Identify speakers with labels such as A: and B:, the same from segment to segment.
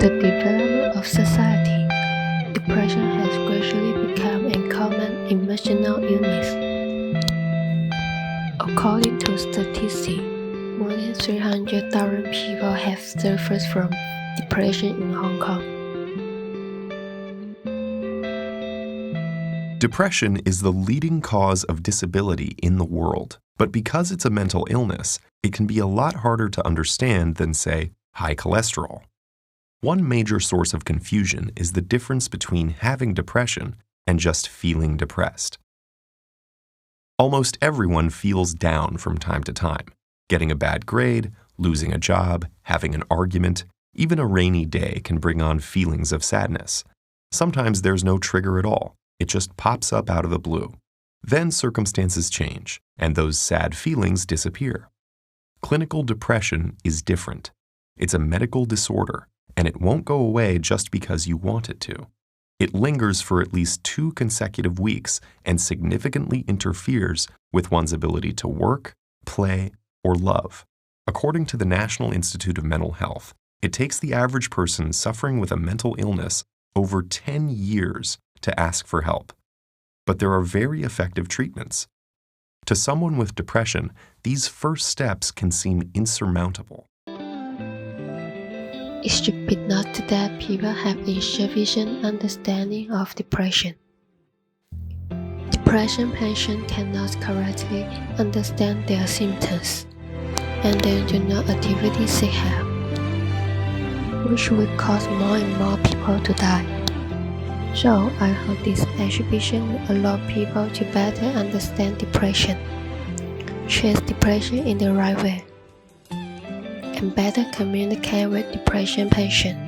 A: the development of society, depression has gradually become a common emotional illness. According to statistics, more than 300,000 people have suffered from depression in Hong Kong.
B: Depression is the leading cause of disability in the world, but because it's a mental illness, it can be a lot harder to understand than, say, high cholesterol. One major source of confusion is the difference between having depression and just feeling depressed. Almost everyone feels down from time to time. Getting a bad grade, losing a job, having an argument, even a rainy day can bring on feelings of sadness. Sometimes there's no trigger at all. It just pops up out of the blue. Then circumstances change, and those sad feelings disappear. Clinical depression is different. It's a medical disorder, and it won't go away just because you want it to. It lingers for at least 2 consecutive weeks and significantly interferes with one's ability to work, play, or love. According to the National Institute of Mental Health, it takes the average person suffering with a mental illness over 10 years to ask for help. But there are very effective treatments. To someone with depression, these first steps can seem insurmountable.
A: It should be noted that people have insufficient understanding of depression. Depression patients cannot correctly understand their symptoms, and they do not actively seek help, which will cause more and more people to die. So, I hope this exhibition will allow people to better understand depression, treat depression in the right way, and better communicate with depression patients.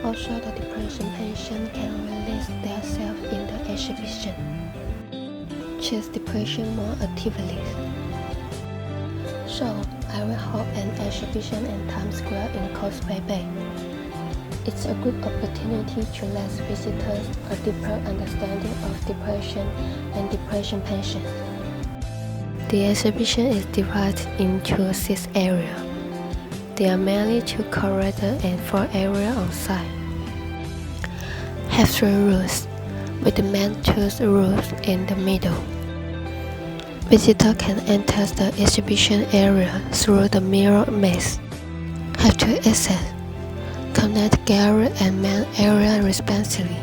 A: Also, the depression patient can release themselves in the exhibition, treat depression more actively. So, I will hold an exhibition in Times Square in Causeway Bay. It's a good opportunity to let visitors a deeper understanding of depression and depression patients. The exhibition is divided into 6 areas. There are mainly 2 corridors and 4 areas on site. Have 3 rooms, with the main 2 rooms in the middle. Visitors can enter the exhibition area through the mirror maze. Have 2 exits, connect gallery and main area respectively.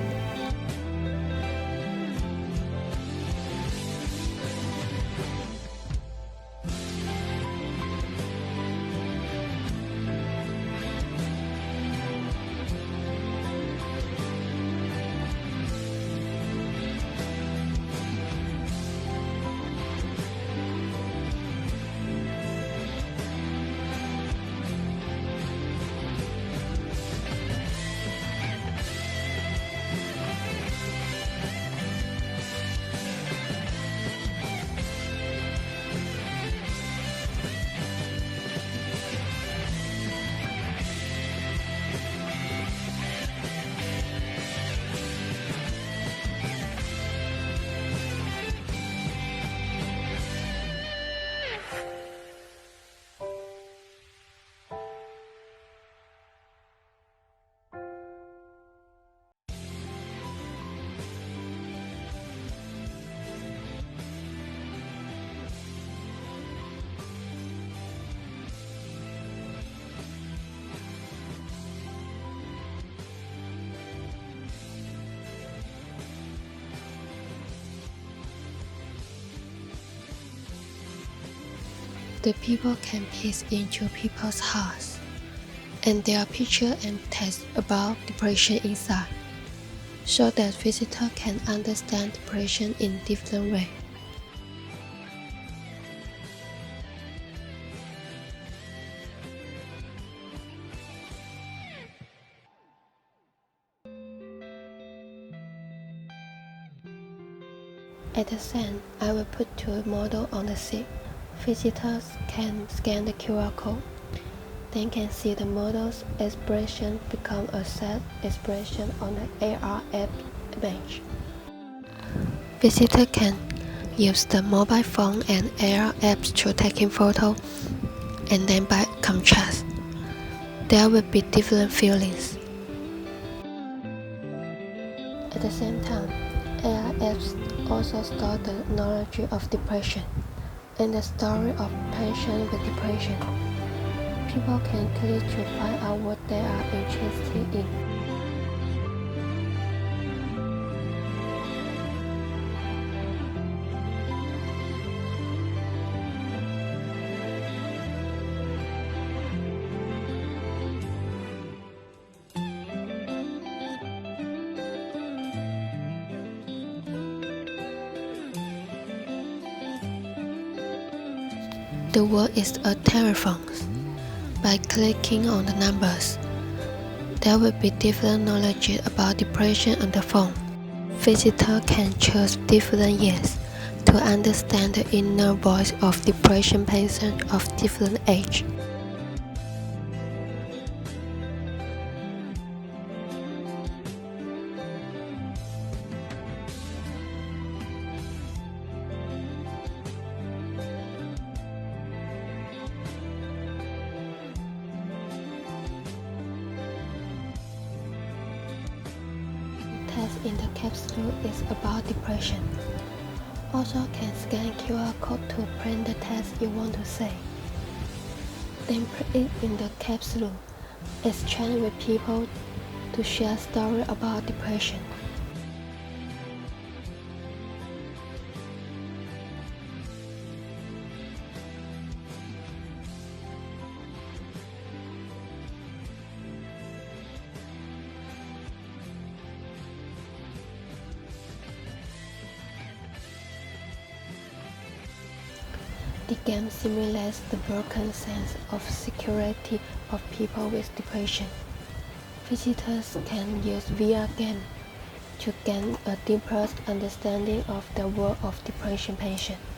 A: The people can peek into people's hearts, and there are pictures and text about depression inside, so that visitors can understand depression in different ways. At the end, I will put 2 models on the seat. Visitors can scan the QR code, then can see the model's expression become a sad expression on the AR app image. Visitors can use the mobile phone and AR apps to taking photos, and then by contrast, there will be different feelings. At the same time, AI apps also store the knowledge of depression and the story of patients with depression. People can click to find out what they are interested in. The word is a telephone. By clicking on the numbers, there will be different knowledge about depression on the phone. Visitors can choose different yes to understand the inner voice of depression patients of different age. Test in the capsule is about depression. Also can scan QR code to print the text you want to say. Then put it in the capsule. Exchange with people to share stories about depression. The game simulates the broken sense of security of people with depression. Visitors can use VR games to gain a deeper understanding of the world of depression patients.